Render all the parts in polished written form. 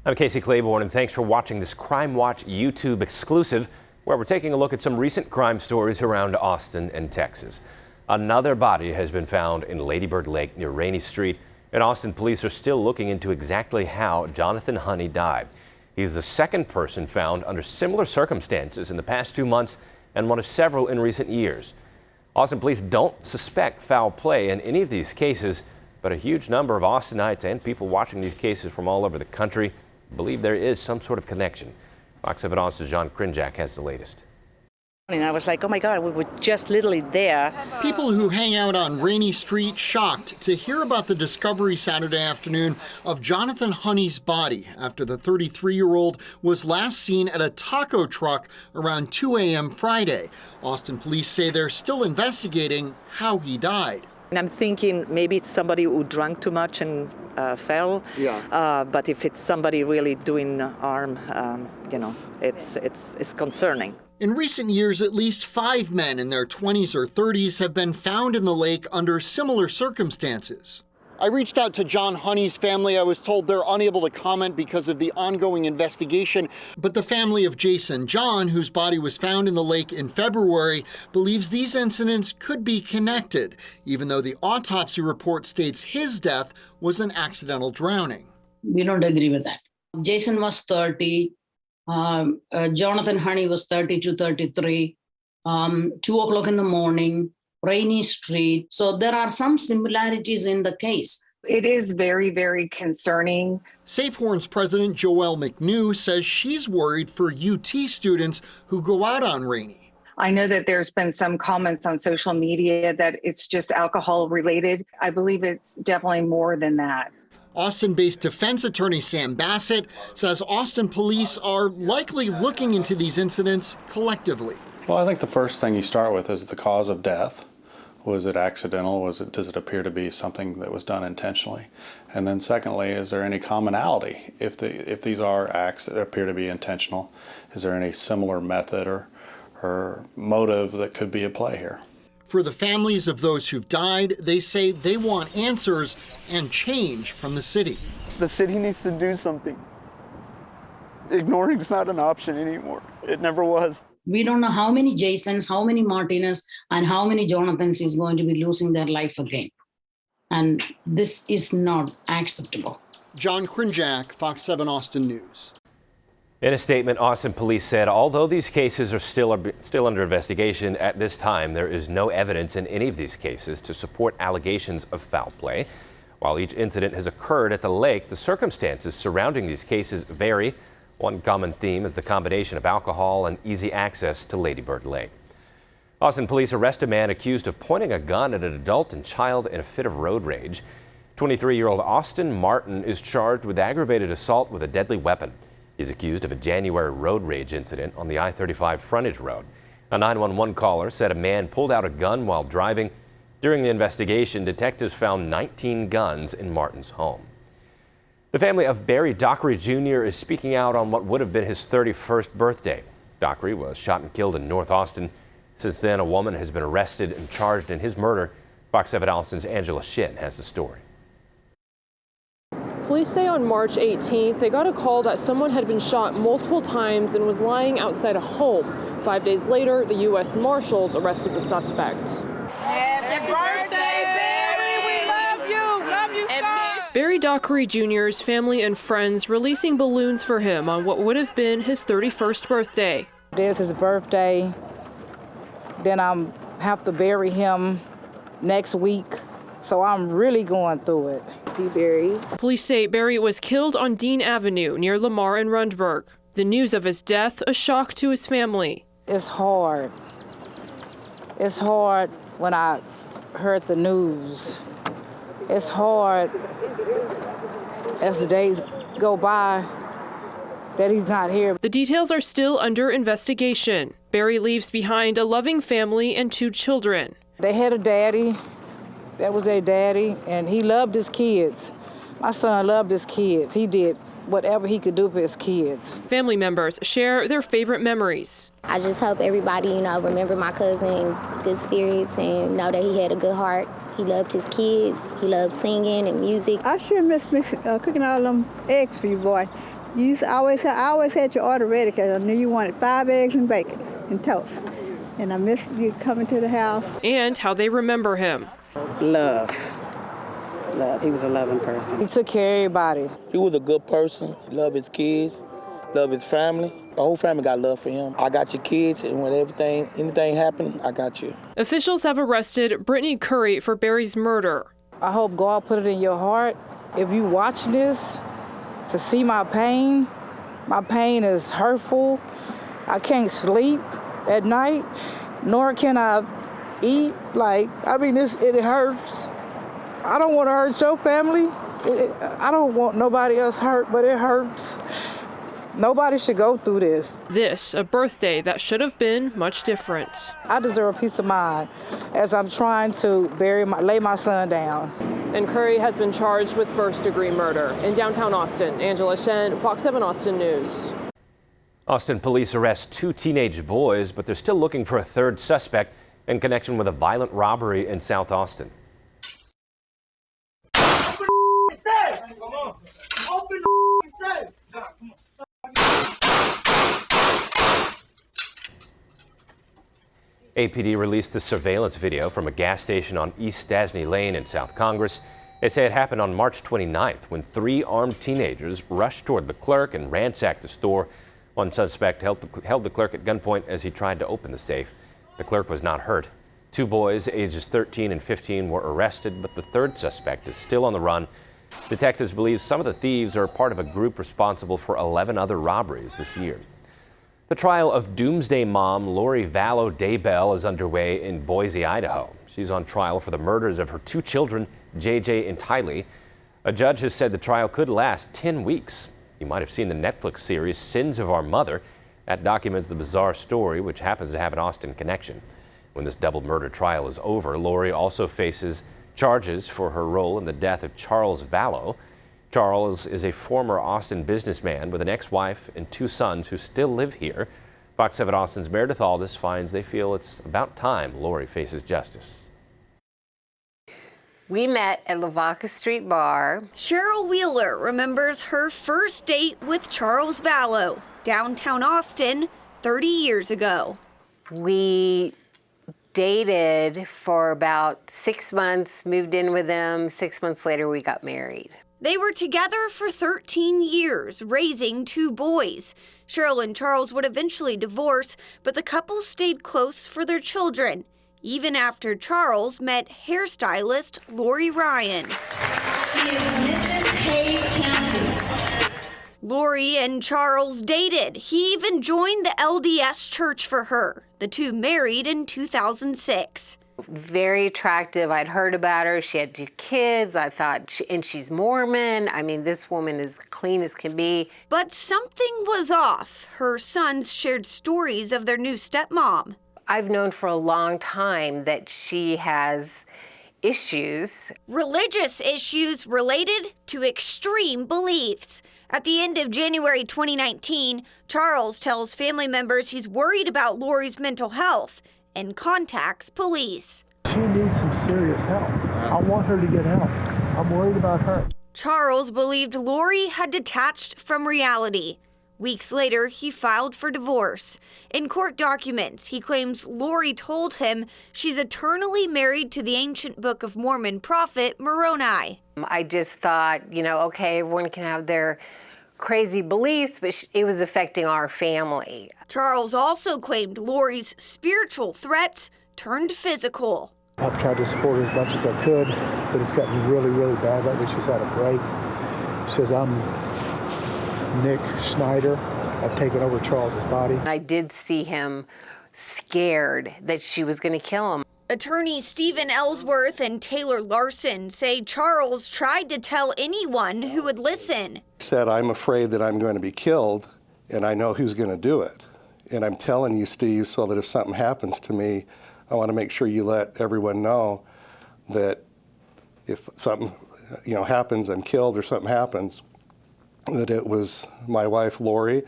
I'm Casey Claiborne, and thanks for watching this CrimeWatch YouTube exclusive, where we're taking a look at some recent crime stories around Austin and Texas. Another body has been found in Lady Bird Lake near Rainey Street, and Austin police are still looking into exactly how Jonathan Honey died. He's the second person found under similar circumstances in the past 2 months and one of several in recent years. Austin police don't suspect foul play in any of these cases, but a huge number of Austinites and people watching these cases from all over the country believe there is some sort of connection. Fox 7 Austin's John Krinjak has the latest. And I was like, oh my God, we were just literally there. People who hang out on Rainey Street shocked to hear about the discovery Saturday afternoon of Jonathan Honey's body after the 33-year-old was last seen at a taco truck around 2 a.m. Friday. Austin police say they're still investigating how he died. And I'm thinking maybe it's somebody who drank too much and fell. Yeah. But if it's somebody really doing harm, it's concerning. In recent years, at least 5 men in their 20s or 30s have been found in the lake under similar circumstances. I reached out to John Honey's family. I was told they're unable to comment because of the ongoing investigation. But the family of Jason John, whose body was found in the lake in February, believes these incidents could be connected, even though the autopsy report states his death was an accidental drowning. We don't agree with that. Jason was 30. Jonathan Honey was 32, 33, 2 o'clock in the morning, Rainey Street. So there are some similarities in the case. It is very, very concerning. SafeHorn's president Joelle McNew says she's worried for UT students who go out on Rainey. I know that there's been some comments on social media that it's just alcohol related. I believe it's definitely more than that. Austin-based defense attorney Sam Bassett says Austin police are likely looking into these incidents collectively. Well, I think the first thing you start with is the cause of death. Was it accidental? Does it appear to be something that was done intentionally? And then secondly, is there any commonality? If these are acts that appear to be intentional, is there any similar method or motive that could be at play here? For the families of those who've died, they say they want answers and change from the city. The city needs to do something. Ignoring is not an option anymore. It never was. We don't know how many Jasons, how many Martinez, and how many Jonathans is going to be losing their life again. And this is not acceptable. John Krinjak, Fox 7 Austin News. In a statement, Austin police said although these cases are still under investigation at this time, there is no evidence in any of these cases to support allegations of foul play. While each incident has occurred at the lake, the circumstances surrounding these cases vary. One common theme is the combination of alcohol and easy access to Lady Bird Lake. Austin police arrest a man accused of pointing a gun at an adult and child in a fit of road rage. 23-year-old Austin Martin is charged with aggravated assault with a deadly weapon. He's accused of a January road rage incident on the I-35 frontage road. A 911 caller said a man pulled out a gun while driving. During the investigation, detectives found 19 guns in Martin's home. The family of Barry Dockery Jr. is speaking out on what would have been his 31st birthday. Dockery was shot and killed in North Austin. Since then, a woman has been arrested and charged in his murder. Fox 7 Austin's Angela Shin has the story. Police say on March 18th, they got a call that someone had been shot multiple times and was lying outside a home. 5 days later, the U.S. Marshals arrested the suspect. Happy birthday, Barry! We love you! Love you, son! Barry Dockery Jr.'s family and friends releasing balloons for him on what would have been his 31st birthday. It's his birthday. Then I have to bury him next week. So I'm really going through it. Barry. Police say Barry was killed on Dean Avenue near Lamar and Rundberg. The news of his death, a shock to his family. It's hard. It's hard when I heard the news. It's hard as the days go by that he's not here. The details are still under investigation. Barry leaves behind a loving family and 2 children. They had a daddy. That was their daddy, and he loved his kids. My son loved his kids. He did whatever he could do for his kids. Family members share their favorite memories. I just hope everybody, remember my cousin in good spirits and know that he had a good heart. He loved his kids. He loved singing and music. I sure miss cooking all them eggs for you, boy. I always had your order ready because I knew you wanted 5 eggs and bacon and toast. And I missed you coming to the house. And how they remember him. Love. He was a loving person. He took care of everybody. He was a good person. Loved his kids, loved his family. The whole family got love for him. I got your kids, and when anything happened, I got you. Officials have arrested Brittany Curry for Barry's murder. I hope God put it in your heart. If you watch this, to see my pain is hurtful. I can't sleep at night, nor can I eat. It hurts. I don't want to hurt your family. I don't want nobody else hurt, but it hurts. Nobody should go through this. This, a birthday that should have been much different. I deserve a peace of mind as I'm trying to lay my son down. And Curry has been charged with first-degree murder. In downtown Austin, Angela Shen, Fox 7 Austin News. Austin police arrest 2 teenage boys, but they're still looking for a third suspect in connection with a violent robbery in South Austin. APD released the surveillance video from a gas station on East Stasny Lane in South Congress. They say it happened on March 29th when 3 armed teenagers rushed toward the clerk and ransacked the store. One suspect held the clerk at gunpoint as he tried to open the safe. The clerk was not hurt. 2 boys, ages 13 and 15, were arrested, but the third suspect is still on the run. Detectives believe some of the thieves are part of a group responsible for 11 other robberies this year. The trial of doomsday mom Lori Vallow Daybell is underway in Boise, Idaho. She's on trial for the murders of her 2 children, JJ and Tylee. A judge has said the trial could last 10 weeks. You might have seen the Netflix series Sins of Our Mother. That documents the bizarre story, which happens to have an Austin connection. When this double murder trial is over, Lori also faces charges for her role in the death of Charles Vallow. Charles is a former Austin businessman with an ex-wife and 2 sons who still live here. Fox 7 Austin's Meredith Aldis finds they feel it's about time Lori faces justice. We met at Lavaca Street Bar. Cheryl Wheeler remembers her first date with Charles Vallow, downtown Austin, 30 years ago. We dated for about 6 months, moved in with him. 6 months later, we got married. They were together for 13 years, raising 2 boys. Cheryl and Charles would eventually divorce, but the couple stayed close for their children, even after Charles met hairstylist Lori Ryan. She is Mrs. Hayes County. Lori and Charles dated. He even joined the LDS church for her. The 2 married in 2006. Very attractive. I'd heard about her. She had 2 kids. I thought, and she's Mormon. I mean, this woman is clean as can be. But something was off. Her sons shared stories of their new stepmom. I've known for a long time that she has issues. Religious issues related to extreme beliefs. At the end of January 2019, Charles tells family members he's worried about Lori's mental health and contacts police. She needs some serious help. I want her to get help. I'm worried about her. Charles believed Lori had detached from reality. Weeks later, he filed for divorce. In court documents, he claims Lori told him she's eternally married to the ancient Book of Mormon prophet Moroni. I just thought, okay, everyone can have their crazy beliefs, but it was affecting our family. Charles also claimed Lori's spiritual threats turned physical. I've tried to support her as much as I could, but it's gotten really, really bad lately. She's had a break. She says, I'm Nick Schneider. I've taken over Charles's body. I did see him scared that she was going to kill him. Attorneys Stephen Ellsworth and Taylor Larson say Charles tried to tell anyone who would listen. He said, I'm afraid that I'm going to be killed, and I know who's going to do it. And I'm telling you, Steve, so that if something happens to me, I want to make sure you let everyone know that if something, happens, I'm killed or something happens, that it was my wife, Lori,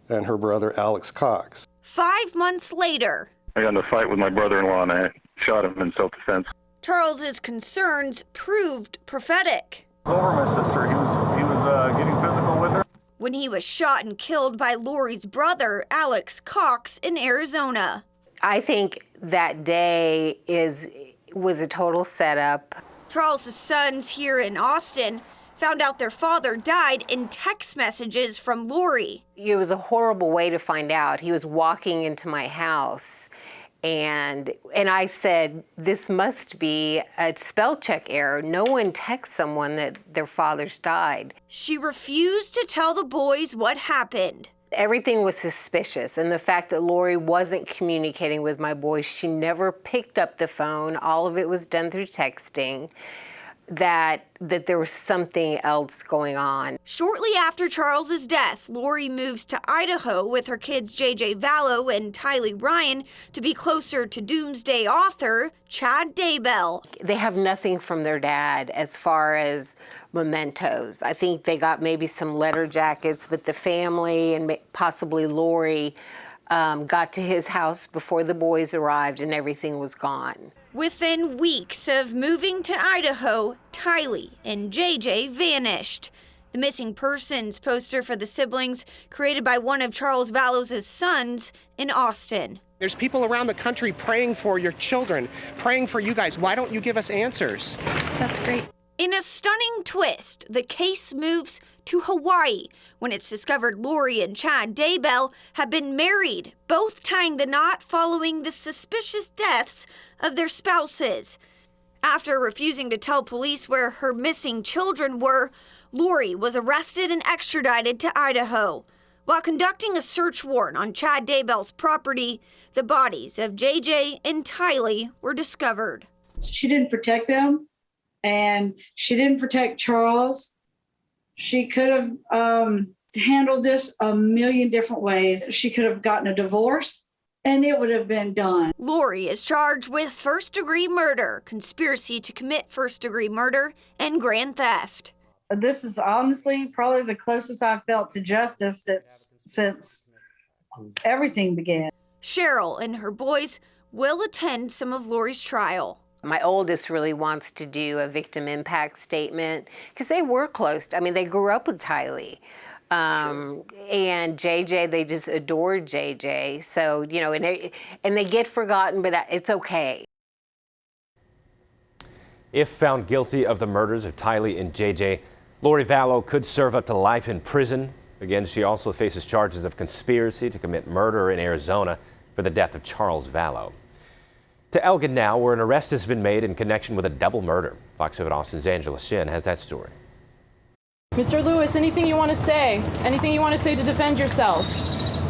and her brother, Alex Cox. 5 months later, I got in a fight with my brother-in-law and I shot him in self-defense. Charles's concerns proved prophetic. Over my sister, he was getting physical with her. when he was shot and killed by Lori's brother, Alex Cox, in Arizona. I think that day was a total setup. Charles's sons here in Austin found out their father died in text messages from Lori. It was a horrible way to find out. He was walking into my house, and I said, this must be a spell check error. No one texts someone that their father's died. She refused to tell the boys what happened. Everything was suspicious, and the fact that Lori wasn't communicating with my boys, she never picked up the phone. All of it was done through texting. That there was something else going on. Shortly after Charles's death, Lori moves to Idaho with her kids JJ Vallow and Tylee Ryan to be closer to doomsday author Chad Daybell. They have nothing from their dad as far as mementos. I think they got maybe some letter jackets, but the family and possibly Lori got to his house before the boys arrived and everything was gone. Within weeks of moving to Idaho, Tylee and JJ vanished. The missing persons poster for the siblings created by one of Charles Vallow's sons in Austin. There's people around the country praying for your children, praying for you guys. Why don't you give us answers? That's great. In a stunning twist, the case moves to Hawaii when it's discovered Lori and Chad Daybell have been married, both tying the knot following the suspicious deaths of their spouses. After refusing to tell police where her missing children were, Lori was arrested and extradited to Idaho. While conducting a search warrant on Chad Daybell's property, the bodies of JJ and Tylee were discovered. She didn't protect them, and she didn't protect Charles. She could have handled this a million different ways. She could have gotten a divorce, and it would have been done. Lori is charged with first-degree murder, conspiracy to commit first-degree murder, and grand theft. This is honestly probably the closest I've felt to justice since everything began. Cheryl and her boys will attend some of Lori's trial. My oldest really wants to do a victim impact statement because they were close. I mean, they grew up with Tylee. And JJ, they just adored JJ. So, you know, and they get forgotten, but it's okay. If found guilty of the murders of Tylee and JJ, Lori Vallow could serve up to life in prison. Again, she also faces charges of conspiracy to commit murder in Arizona for the death of Charles Vallow. To Elgin now, where an arrest has been made in connection with a double murder. Fox 7 Austin's Angela Shin has that story. Mr. Lewis, anything you want to say? Anything you want to say to defend yourself?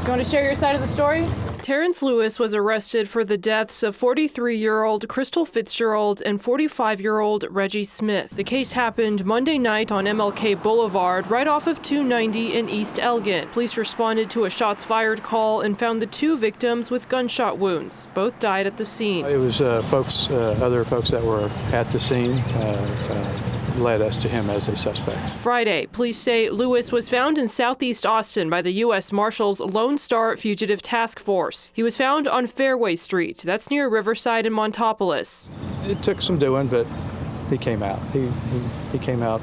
You want to share your side of the story? Terrence Lewis was arrested for the deaths of 43-year-old Crystal Fitzgerald and 45-year-old Reggie Smith. The case happened Monday night on MLK Boulevard, right off of 290 in East Elgin. Police responded to a shots fired call and found the two victims with gunshot wounds. Both died at the scene. It was other folks that were at the scene led us to him as a suspect. Friday, police say Lewis was found in southeast Austin by the U.S. Marshals Lone Star Fugitive Task Force. He was found on Fairway Street. That's near Riverside and Montopolis. It took some doing, but he came out. He came out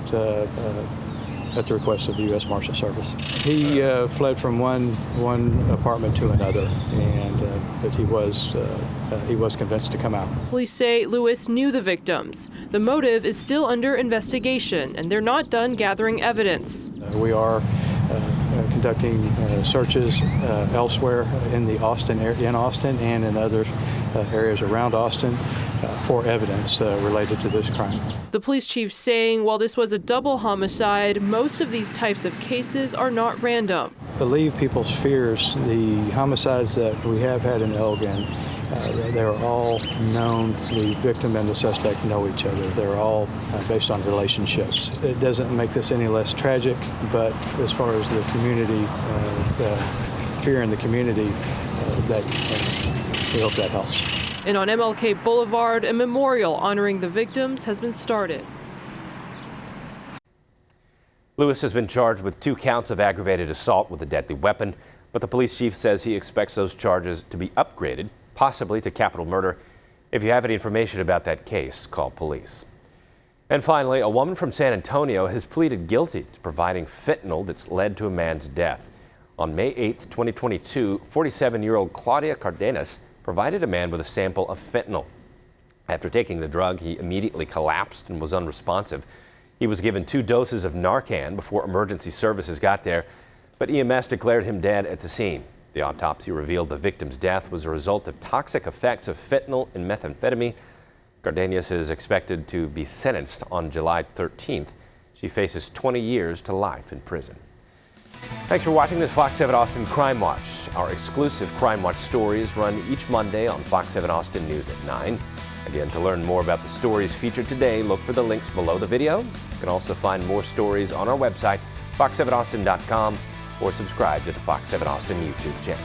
at the request of the U.S. Marshal Service. He fled from one apartment to another, but he was convinced to come out. Police say Lewis knew the victims. The motive is still under investigation, and they're not done gathering evidence. We are conducting searches elsewhere in Austin and in other areas around Austin for evidence related to this crime. The police chief saying while this was a double homicide, most of these types of cases are not random. Relieve people's fears. The homicides that we have had in Elgin, they're all known. The victim and the suspect know each other. They're all based on relationships. It doesn't make this any less tragic, but as far as the community, fear in the community, we hope that helps. And on MLK Boulevard, a memorial honoring the victims has been started. Lewis has been charged with 2 counts of aggravated assault with a deadly weapon, but the police chief says he expects those charges to be upgraded, possibly to capital murder. If you have any information about that case, call police. And finally, a woman from San Antonio has pleaded guilty to providing fentanyl that's led to a man's death. On May 8, 2022, 47-year-old Claudia Cardenas provided a man with a sample of fentanyl. After taking the drug, he immediately collapsed and was unresponsive. He was given 2 doses of Narcan before emergency services got there, but EMS declared him dead at the scene. The autopsy revealed the victim's death was a result of toxic effects of fentanyl and methamphetamine. Cardenas is expected to be sentenced on July 13th. She faces 20 years to life in prison. Thanks for watching this Fox 7 Austin Crime Watch. Our exclusive Crime Watch stories run each Monday on Fox 7 Austin News at 9. Again, to learn more about the stories featured today, look for the links below the video. You can also find more stories on our website, fox7austin.com, or subscribe to the Fox 7 Austin YouTube channel.